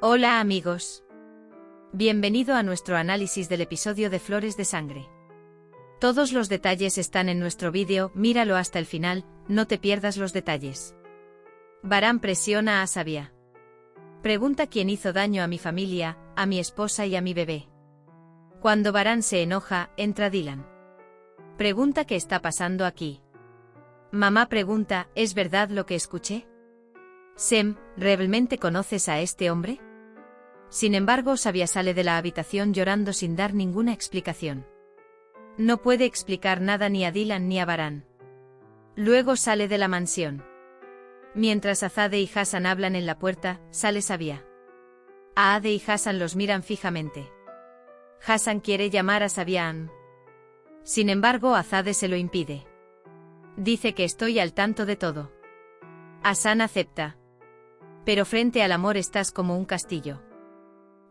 Hola amigos. Bienvenido a nuestro análisis del episodio de Flores de Sangre. Todos los detalles están en nuestro vídeo, míralo hasta el final, no te pierdas los detalles. Varán presiona a Sabia. Pregunta quién hizo daño a mi familia, a mi esposa y a mi bebé. Cuando Varán se enoja, entra Dylan. Pregunta qué está pasando aquí. Mamá pregunta, ¿es verdad lo que escuché? Sem, ¿realmente conoces a este hombre? Sin embargo, Sabia sale de la habitación llorando sin dar ninguna explicación. No puede explicar nada ni a Dylan ni a Varán. Luego sale de la mansión. Mientras Azade y Hassan hablan en la puerta, sale Sabia. Aade y Hassan los miran fijamente. Hassan quiere llamar a Sabian. Sin embargo, Azade se lo impide. Dice que estoy al tanto de todo. Hassan acepta. Pero frente al amor estás como un castillo.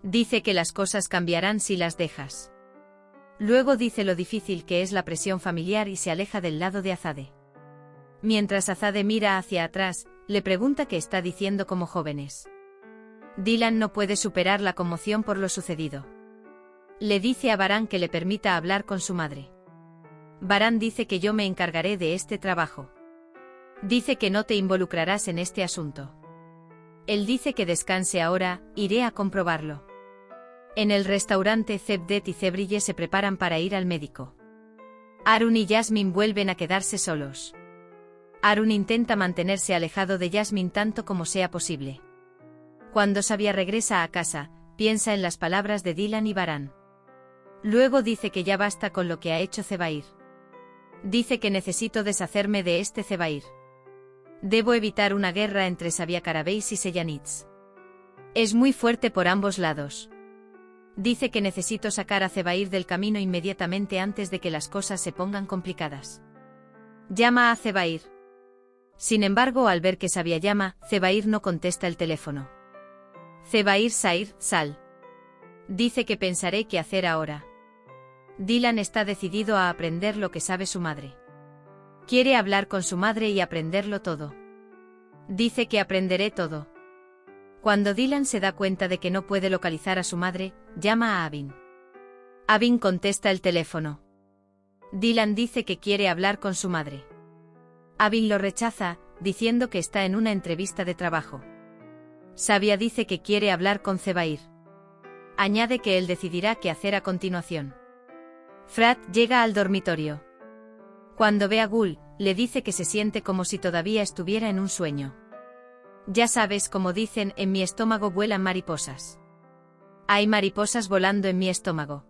Dice que las cosas cambiarán si las dejas. Luego dice lo difícil que es la presión familiar y se aleja del lado de Azade. Mientras Azade mira hacia atrás, le pregunta qué está diciendo como jóvenes. Dylan no puede superar la conmoción por lo sucedido. Le dice a Varán que le permita hablar con su madre. Varán dice que yo me encargaré de este trabajo. Dice que no te involucrarás en este asunto. Él dice que descanse ahora, iré a comprobarlo. En el restaurante Zebdet y Zebrille se preparan para ir al médico. Arun y Jasmine vuelven a quedarse solos. Arun intenta mantenerse alejado de Jasmine tanto como sea posible. Cuando Sabia regresa a casa, piensa en las palabras de Dylan y Varán. Luego dice que ya basta con lo que ha hecho Zebair. Dice que necesito deshacerme de este Zebair. Debo evitar una guerra entre Sabia Carabeis y Seyanitz. Es muy fuerte por ambos lados. Dice que necesito sacar a Zebair del camino inmediatamente antes de que las cosas se pongan complicadas. Llama a Zebair. Sin embargo, al ver que Sabia llama, Zebair no contesta el teléfono. Zebair Sair, sal. Dice que pensaré qué hacer ahora. Dylan está decidido a aprender lo que sabe su madre. Quiere hablar con su madre y aprenderlo todo. Dice que aprenderé todo. Cuando Dylan se da cuenta de que no puede localizar a su madre, llama a Abin. Abin contesta el teléfono. Dylan dice que quiere hablar con su madre. Abin lo rechaza, diciendo que está en una entrevista de trabajo. Sabia dice que quiere hablar con Zebair. Añade que él decidirá qué hacer a continuación. Frat llega al dormitorio. Cuando ve a Gul, le dice que se siente como si todavía estuviera en un sueño. Ya sabes, como dicen, en mi estómago vuelan mariposas. Hay mariposas volando en mi estómago.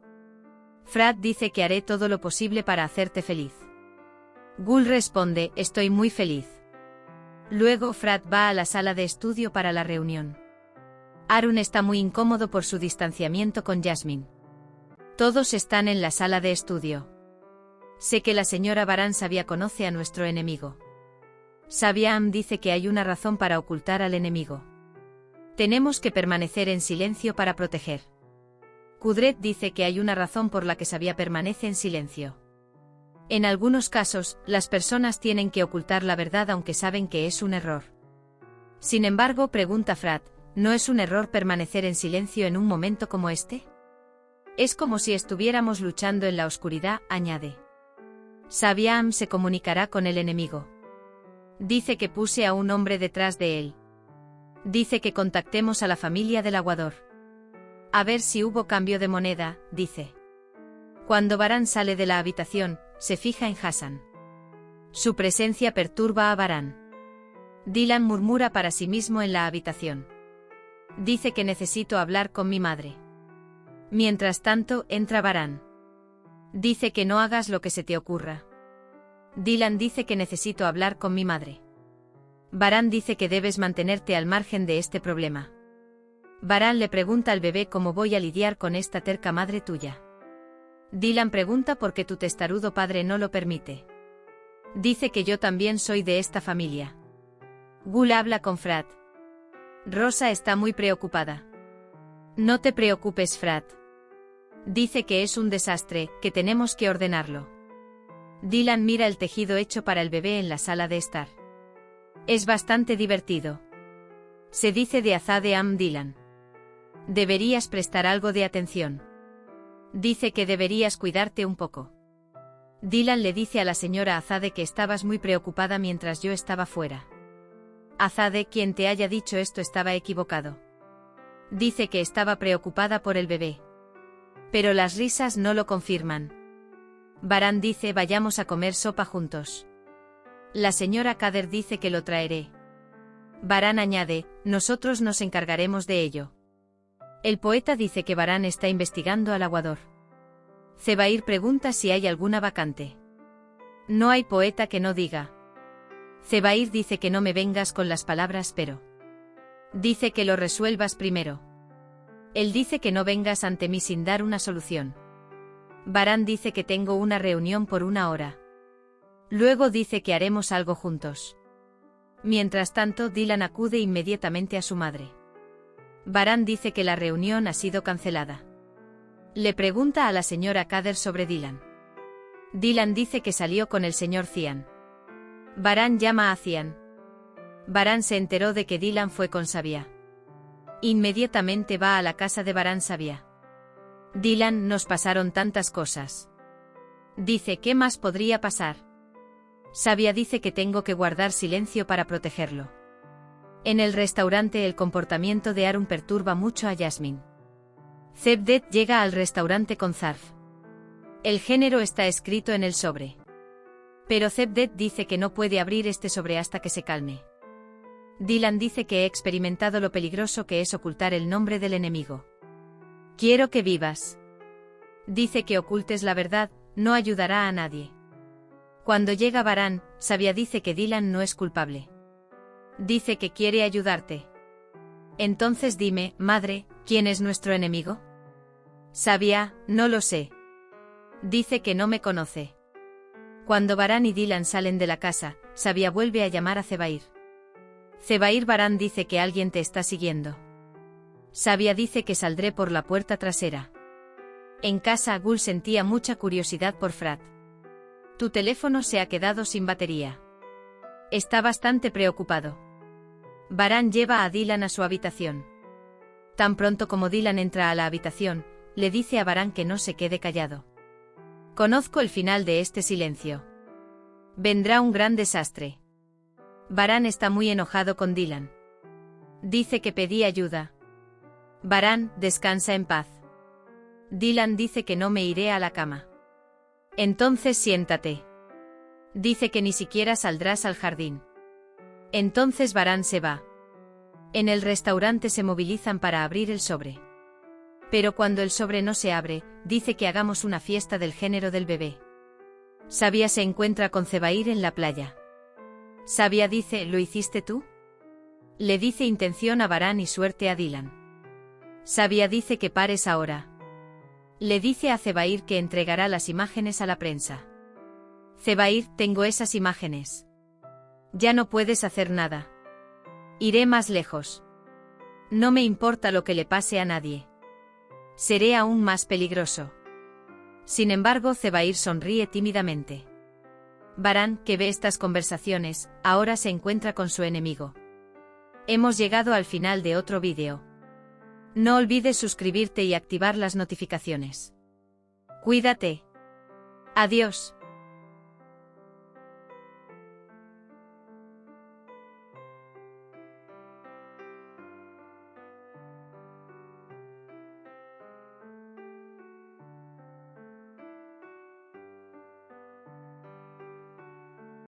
Frat dice que haré todo lo posible para hacerte feliz. Gul responde, estoy muy feliz. Luego Frat va a la sala de estudio para la reunión. Arun está muy incómodo por su distanciamiento con Jasmine. Todos están en la sala de estudio. Sé que la señora Varán Sabia conoce a nuestro enemigo. Sabiam dice que hay una razón para ocultar al enemigo. Tenemos que permanecer en silencio para proteger. Kudret dice que hay una razón por la que Sabia permanece en silencio. En algunos casos, las personas tienen que ocultar la verdad aunque saben que es un error. Sin embargo, pregunta Frat, ¿no es un error permanecer en silencio en un momento como este? Es como si estuviéramos luchando en la oscuridad, añade. Sabiam se comunicará con el enemigo. Dice que puse a un hombre detrás de él. Dice que contactemos a la familia del aguador. A ver si hubo cambio de moneda, dice. Cuando Varán sale de la habitación, se fija en Hassan. Su presencia perturba a Varán. Dylan murmura para sí mismo en la habitación. Dice que necesito hablar con mi madre. Mientras tanto, entra Varán. Dice que no hagas lo que se te ocurra. Dylan dice que necesito hablar con mi madre. Varán dice que debes mantenerte al margen de este problema. Varán le pregunta al bebé cómo voy a lidiar con esta terca madre tuya. Dylan pregunta por qué tu testarudo padre no lo permite. Dice que yo también soy de esta familia. Gul habla con Frat. Rosa está muy preocupada. No te preocupes, Frat. Dice que es un desastre, que tenemos que ordenarlo. Dylan mira el tejido hecho para el bebé en la sala de estar. Es bastante divertido. Se dice de Azade Dylan. Deberías prestar algo de atención. Dice que deberías cuidarte un poco. Dylan le dice a la señora Azade que estabas muy preocupada mientras yo estaba fuera. Azade, quien te haya dicho esto estaba equivocado. Dice que estaba preocupada por el bebé. Pero las risas no lo confirman. Baran dice vayamos a comer sopa juntos. La señora Kader dice que lo traeré. Baran añade, nosotros nos encargaremos de ello. El poeta dice que Baran está investigando al aguador. Zebair pregunta si hay alguna vacante. No hay poeta que no diga. Zebair dice que no me vengas con las palabras pero. Dice que lo resuelvas primero. Él dice que no vengas ante mí sin dar una solución. Baran dice que tengo una reunión por 1 hora. Luego dice que haremos algo juntos. Mientras tanto, Dylan acude inmediatamente a su madre. Baran dice que la reunión ha sido cancelada. Le pregunta a la señora Kader sobre Dylan. Dylan dice que salió con el señor Cian. Baran llama a Cian. Baran se enteró de que Dylan fue con Sabia. Inmediatamente va a la casa de Baran Sabia. Dylan, nos pasaron tantas cosas. Dice, ¿qué más podría pasar? Sabia dice que tengo que guardar silencio para protegerlo. En el restaurante el comportamiento de Arun perturba mucho a Yasmin. Zebdet llega al restaurante con Zarf. El género está escrito en el sobre. Pero Zebdet dice que no puede abrir este sobre hasta que se calme. Dylan dice que he experimentado lo peligroso que es ocultar el nombre del enemigo. Quiero que vivas. Dice que ocultes la verdad, no ayudará a nadie. Cuando llega Baran, Sabia dice que Dylan no es culpable. Dice que quiere ayudarte. Entonces dime, madre, ¿quién es nuestro enemigo? Sabia, no lo sé. Dice que no me conoce. Cuando Baran y Dylan salen de la casa, Sabia vuelve a llamar a Zebair. Zebair, Baran dice que alguien te está siguiendo. Sabia dice que saldré por la puerta trasera. En casa Gul sentía mucha curiosidad por Frat. Tu teléfono se ha quedado sin batería. Está bastante preocupado. Baran lleva a Dylan a su habitación. Tan pronto como Dylan entra a la habitación, le dice a Baran que no se quede callado. Conozco el final de este silencio. Vendrá un gran desastre. Baran está muy enojado con Dylan. Dice que pedí ayuda. Baran, descansa en paz. Dylan dice que no me iré a la cama. Entonces siéntate. Dice que ni siquiera saldrás al jardín. Entonces Baran se va. En el restaurante se movilizan para abrir el sobre. Pero cuando el sobre no se abre, dice que hagamos una fiesta del género del bebé. Sabia se encuentra con Zebair en la playa. Sabia dice, ¿lo hiciste tú? Le dice intención a Baran y suerte a Dylan. Sabia dice que pares ahora. Le dice a Zebair que entregará las imágenes a la prensa. Zebair, tengo esas imágenes. Ya no puedes hacer nada. Iré más lejos. No me importa lo que le pase a nadie. Seré aún más peligroso. Sin embargo, Zebair sonríe tímidamente. Baran, que ve estas conversaciones, ahora se encuentra con su enemigo. Hemos llegado al final de otro vídeo. No olvides suscribirte y activar las notificaciones. Cuídate. Adiós.